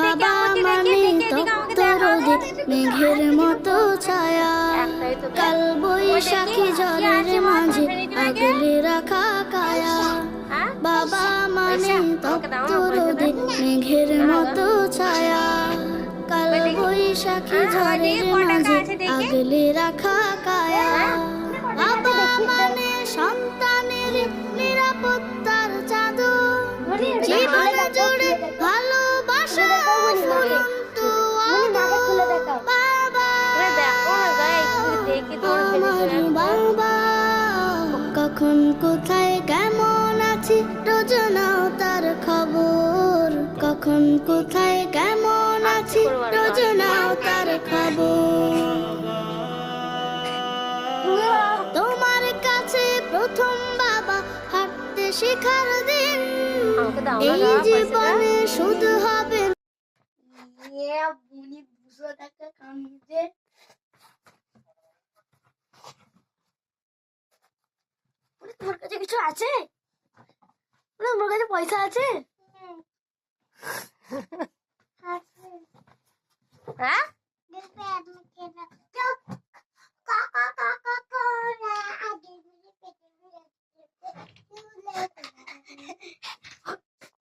বাবা মানে তপ্তরোদে মেঘের মতো ছায়া, কাল বৈশাখী ঝড়ের মাঝে আগলে রাখা কায়া। বাবা মানে তপ্তরোদে মেঘের মতো ছায়া, কাল বৈশাখী ঝড়ের মাঝে আগলে রাখা কায়া। বাবা মানে সন্তানের নিরাপত্তার চাদর, জীবন জুড়ে ভালোবাসা ফুরন্ত আদর। বাবা আমার বাবা, কখন কোথায় কেমন আছি রোজ নাও তার খবর, কখন কোথায় কেমন আছি রোজ নাও তার খবর। তোমার কাছে প্রথম বাবা হাঁটতে শেখার দিন, এই জীবনে শুধু হবে। বুনি 200 টাকা কামিয়ে, তোমার কাছে কিছু আছে? তোমার কাছে পয়সা আছে?